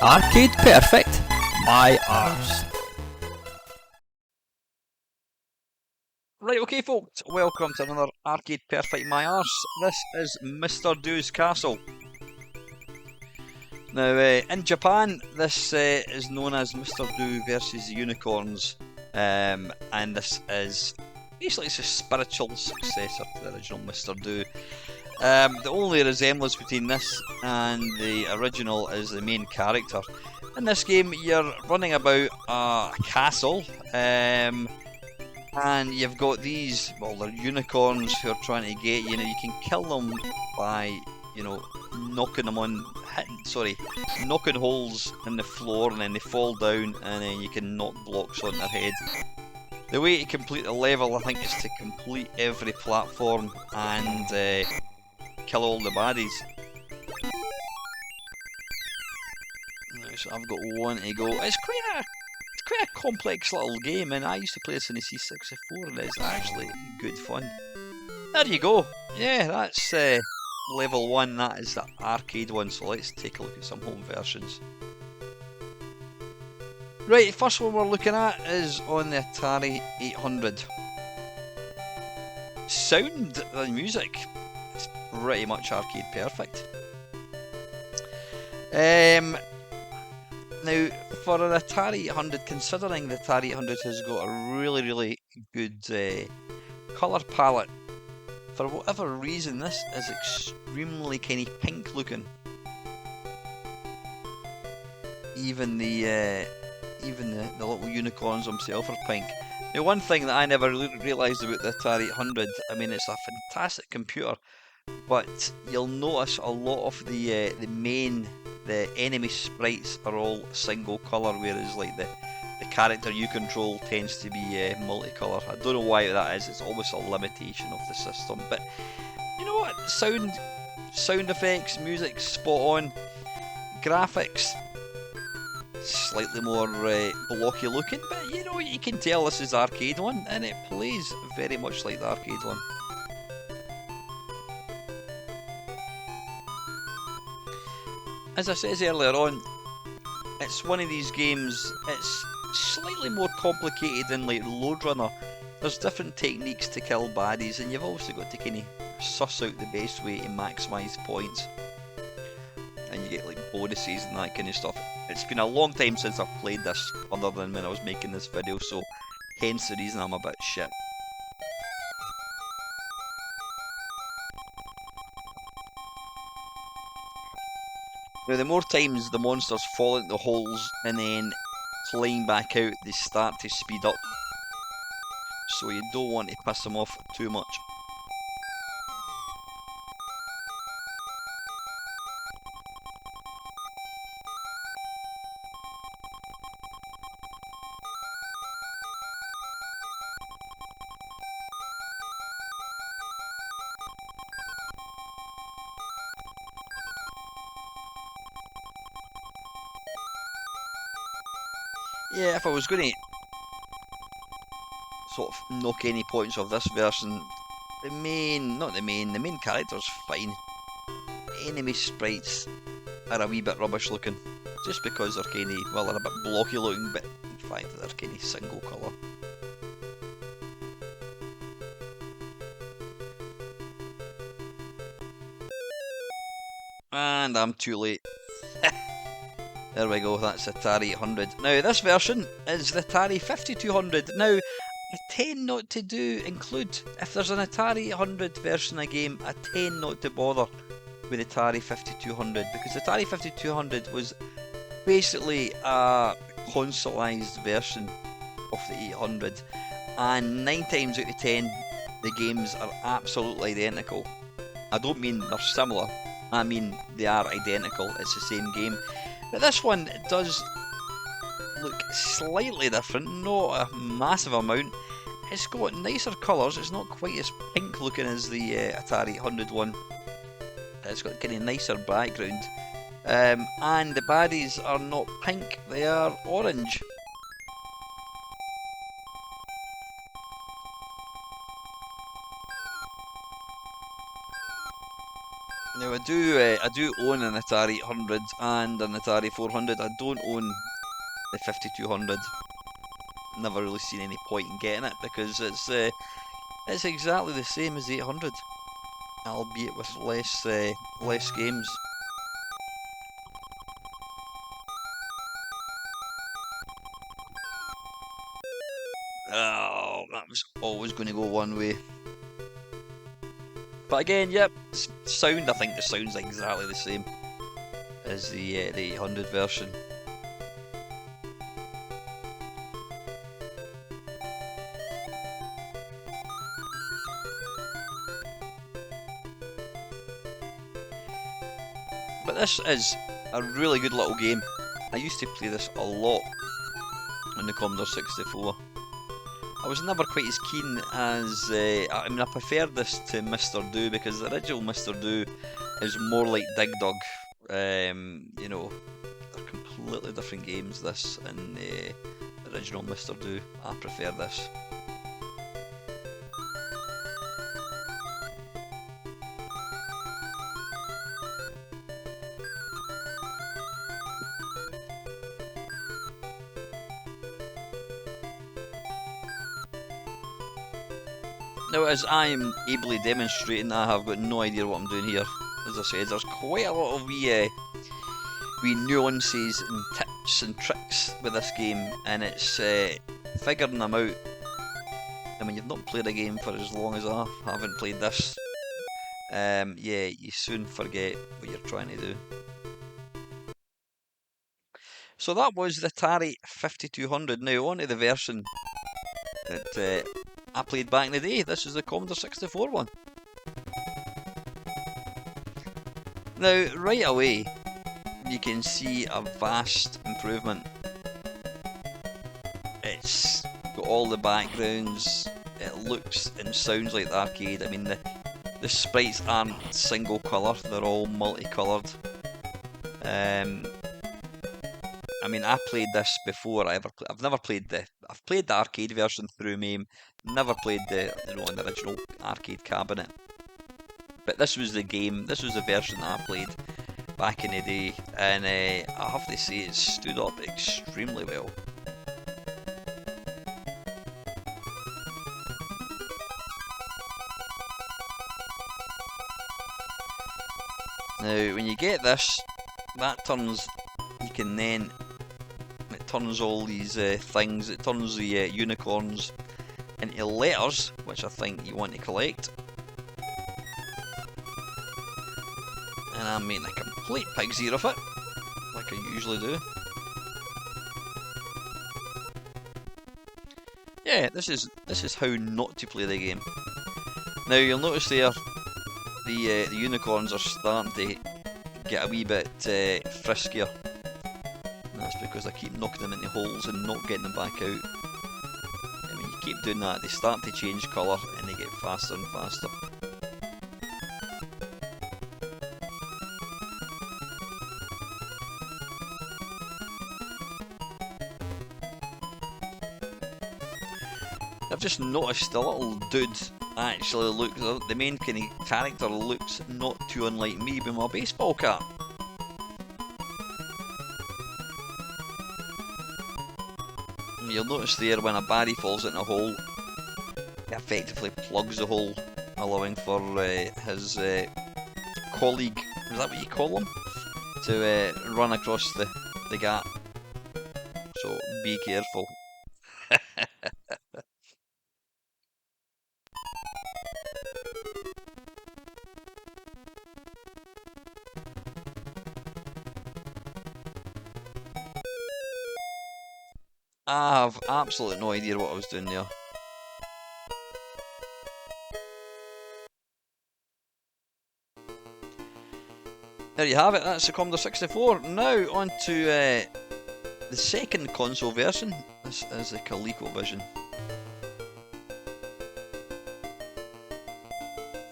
Arcade Perfect by Arse. Right, okay folks, welcome to another Arcade Perfect My Arse. This is Mr. Do's Castle. Now, in Japan, this is known as Mr. Do versus the Unicorns, and this is basically it's a spiritual successor to the original Mr. Do. The only resemblance between this and the original is the main character. In this game, you're running about a castle, and you've got these, well, they're unicorns who are trying to get you. You know, you can kill them by, knocking them on, knocking holes in the floor, and then they fall down, and then you can knock blocks on their head. The way to complete the level, I think, is to complete every platform and kill all the baddies. So I've got one to go. It's quite a complex little game, and I used to play this in the C64, and it's actually good fun. There you go. Yeah, that's level 1. That is the arcade one. So let's take a look at some home versions. Right, first one we're looking at is on the Atari 800. Sound and music, it's pretty much arcade perfect. Now, for an Atari 800, considering the Atari 800 has got a really good colour palette, for whatever reason this is extremely kind of pink looking. Even the little unicorns themselves are pink. Now, one thing that I never realised about the Atari 800, I mean, it's a fantastic computer, but you'll notice a lot of the enemy sprites are all single colour, whereas like the character you control tends to be multicolour. I don't know why that is. It's almost a limitation of the system. But you know what? Sound effects, music, spot on. Graphics, slightly more blocky looking, but you can tell this is the arcade one, and it plays very much like the arcade one. As I said earlier on, it's one of these games, it's slightly more complicated than like Load Runner. There's different techniques to kill baddies, and you've also got to kind of suss out the best way to maximise points. And you get like bonuses and that kind of stuff. It's been a long time since I've played this, other than when I was making this video, so hence the reason I'm a bit shit. Now, the more times the monsters fall into the holes and then climb back out, they start to speed up. So you don't want to piss them off too much. Yeah, if I was going to sort of knock any points off this version, the main character's fine. Enemy sprites are a wee bit rubbish looking, just because they're kind of, well, they're a bit blocky looking, but in fact they're kind of single colour. And I'm too late. There we go, that's Atari 800. Now, this version is the Atari 5200. Now, I tend not to include, if there's an Atari 800 version of a game, I tend not to bother with Atari 5200, because the Atari 5200 was basically a consoleized version of the 800, and 9 times out of 10, the games are absolutely identical. I don't mean they're similar, I mean they are identical, it's the same game. But this one does look slightly different, not a massive amount. It's got nicer colours, it's not quite as pink looking as the Atari 800 one. It's got kind of nicer background. And the baddies are not pink, they are orange. Now I do own an Atari 800 and an Atari 400. I don't own the 5200. Never really seen any point in getting it because it's exactly the same as the 800, albeit with less games. Oh, that was always going to go one way. But again, yep, sound. I think the sound's exactly the same as the 800 version. But this is a really good little game. I used to play this a lot on the Commodore 64. I was never quite as keen as, I mean, I preferred this to Mr. Do because the original Mr. Do is more like Dig Dug. You know, they're completely different games, this and the original Mr. Do. I prefer this. Now, as I am ably demonstrating, I have got no idea what I'm doing here. As I said, there's quite a lot of wee nuances and tips and tricks with this game, and it's figuring them out. I mean, you've not played a game for as long as I haven't played this. Yeah, you soon forget what you're trying to do. So that was the Atari 5200. Now on to the version that I played back in the day. This is the Commodore 64 one. Now, right away, you can see a vast improvement. It's got all the backgrounds, it looks and sounds like the arcade. I mean, the sprites aren't single colour, they're all multicoloured. I mean, I played this before I've never played I've played the arcade version through MAME, never played the original arcade cabinet. But this was the game, this was the version that I played back in the day, and I have to say it stood up extremely well. Now, when you get this, that turns, you can then, it turns all these things, it turns the unicorns into letters, which I think you want to collect. And I'm making a complete pig's ear of it, like I usually do. Yeah, this is how not to play the game. Now you'll notice there, the unicorns are starting to get a wee bit friskier. And that's because I keep knocking them into holes and not getting them back out. And when you keep doing that, they start to change colour and they get faster and faster. I've just noticed the little dude actually looks, the main kind of character looks not too unlike me with my baseball cap. And you'll notice there when a Barry falls into a hole, he effectively plugs the hole, allowing for his colleague, is that what you call him, to run across the gap. So be careful. I have absolutely no idea what I was doing there. There you have it, that's the Commodore 64. Now on to the second console version. This is the ColecoVision.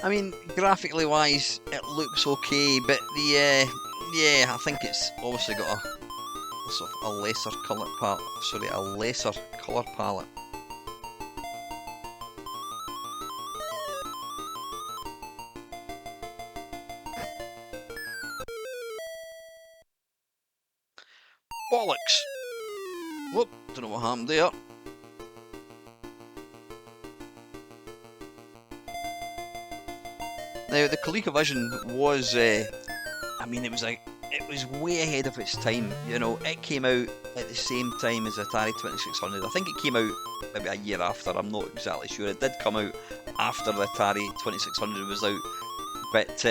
I mean, graphically wise, it looks okay, but the yeah, I think it's obviously got a lesser colour palette. Sorry, a lesser colour palette. Bollocks! Whoop, don't know what happened there. Now, the ColecoVision was, I mean, it was way ahead of its time. You know, it came out at the same time as Atari 2600. I think it came out maybe a year after. I'm not exactly sure. It did come out after the Atari 2600 was out, but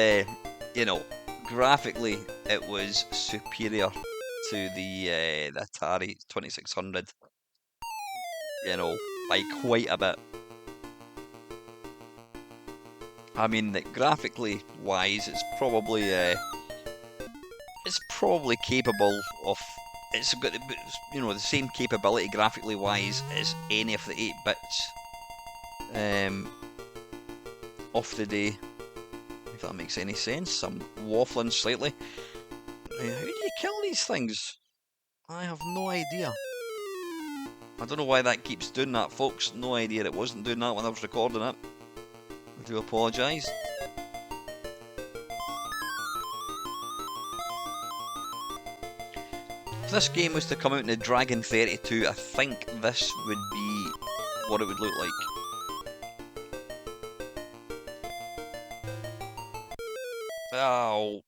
you know, graphically, it was superior to the Atari 2600. You know, by quite a bit. I mean, graphically wise, it's probably capable of. It's got the, you know, the same capability graphically wise as any of the 8 bits of the day. If that makes any sense, I'm waffling slightly. How do you kill these things? I have no idea. I don't know why that keeps doing that, folks. No idea it wasn't doing that when I was recording it. I do apologise. If this game was to come out in the Dragon 32, I think this would be what it would look like. Oh,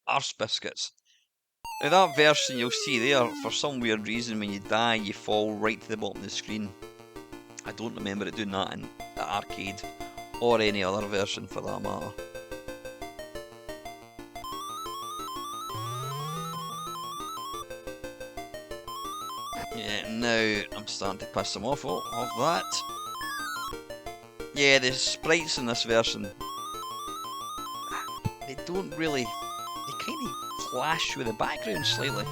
arse biscuits. Now that version you'll see there, for some weird reason when you die you fall right to the bottom of the screen. I don't remember it doing that in the arcade, or any other version for that matter. Yeah, now I'm starting to piss them off of that. Yeah, the sprites in this version, they don't really, they kind of clash with the background slightly.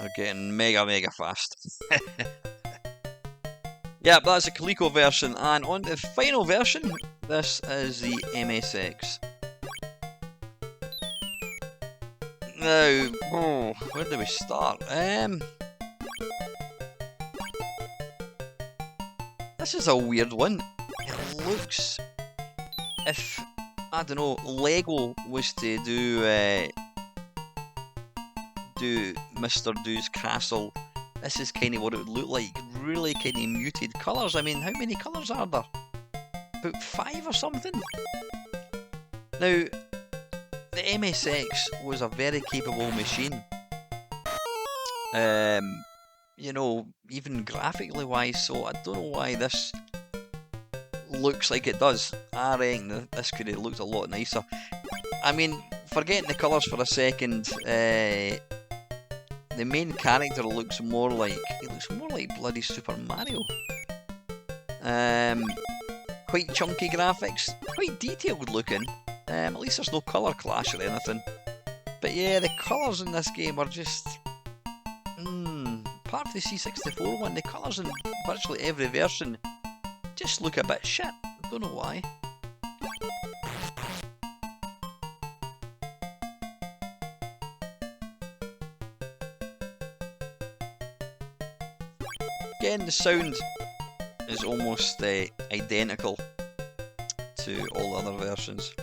They're getting mega fast. Yeah, that's the Coleco version, and on the final version, this is the MSX. Now, where do we start? This is a weird one. It looks, if, I don't know, Lego was to do Mr. Do's castle, this is kind of what it would look like. Really kind of muted colours. I mean, how many colours are there? About 5 or something? Now, the MSX was a very capable machine. You know, even graphically wise, so I don't know why this looks like it does. I reckon this could have looked a lot nicer. I mean, forgetting the colours for a second, the main character looks more like bloody Super Mario. Quite chunky graphics, quite detailed looking. At least there's no colour clash or anything. But yeah, the colours in this game are just, apart from the C64 one, the colours in virtually every version just look a bit shit. I don't know why. Again, the sound is almost identical to all the other versions.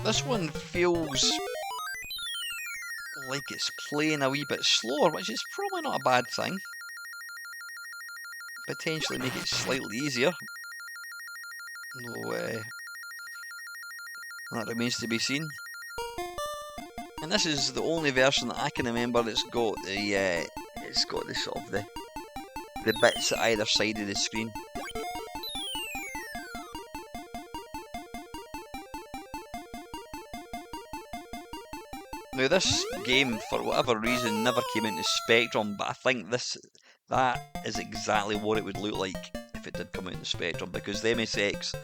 This one feels like it's playing a wee bit slower, which is probably not a bad thing. Potentially make it slightly easier. No, that remains to be seen. And this is the only version that I can remember that's got the sort of the bits at either side of the screen. Now this game, for whatever reason, never came into Spectrum, but I think that is exactly what it would look like if it did come out in the Spectrum, because the MSX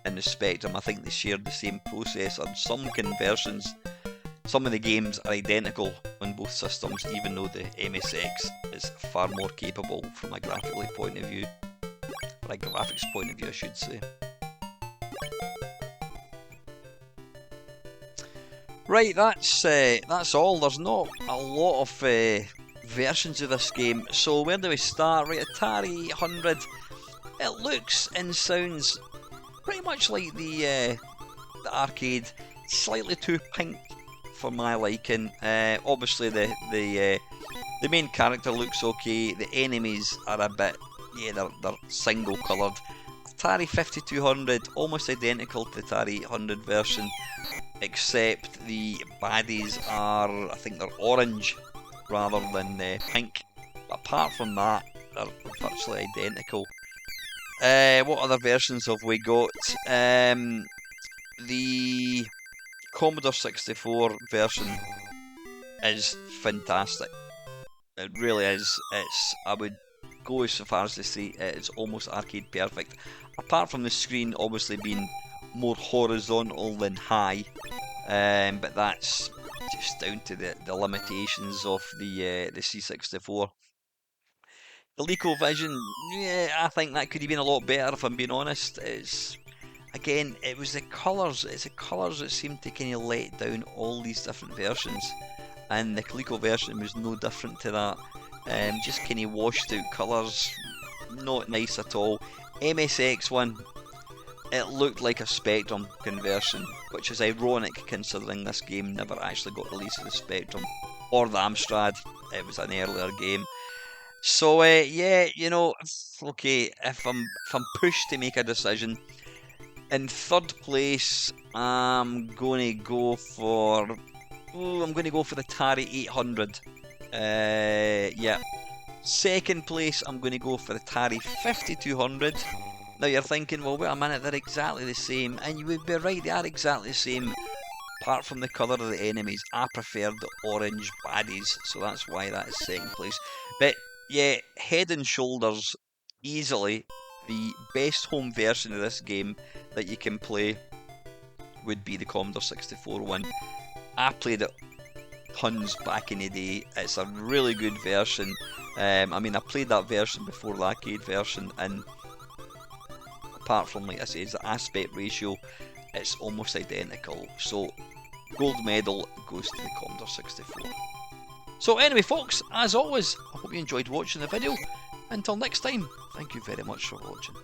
and the Spectrum, I think they shared the same processor. Some conversions, some of the games are identical on both systems, even though the MSX is far more capable from a graphical point of view, or a graphics point of view, I should say. Right, that's all. There's not a lot of versions of this game. So where do we start? Right, Atari 800. It looks and sounds pretty much like the arcade. Slightly too pink for my liking. Obviously the main character looks okay. The enemies are a bit, yeah, they're single coloured. Atari 5200, almost identical to the Atari 800 version, except the baddies are, I think they're orange rather than pink. But apart from that, they're virtually identical. What other versions have we got? The Commodore 64 version is fantastic. It really is. I would go so far as to say it's almost arcade perfect. Apart from the screen obviously being more horizontal than high, but that's just down to the limitations of the C64. The ColecoVision, yeah, I think that could have been a lot better if I'm being honest. Again, it was the colours. It's the colours that seemed to kind of let down all these different versions, and the Coleco version was no different to that. Just kind of washed out colours, not nice at all. MSX one, it looked like a Spectrum conversion, which is ironic considering this game never actually got released to the Spectrum or the Amstrad. It was an earlier game. So yeah, okay, if I'm pushed to make a decision, in third place, I'm going to go for the Atari 800. Yeah. Second place, I'm going to go for the Atari 5200. Now you're thinking, well, wait a minute, they're exactly the same, and you would be right, they are exactly the same, apart from the colour of the enemies. I prefer the orange baddies, so that's why that is second place. But yeah, head and shoulders, easily the best home version of this game that you can play would be the Commodore 64 one. I played it tons back in the day. It's a really good version. I mean, I played that version before the arcade version, and apart from, like I say, the aspect ratio, it's almost identical. So, gold medal goes to the Commodore 64. So anyway, folks, as always, I hope you enjoyed watching the video. Until next time, thank you very much for watching.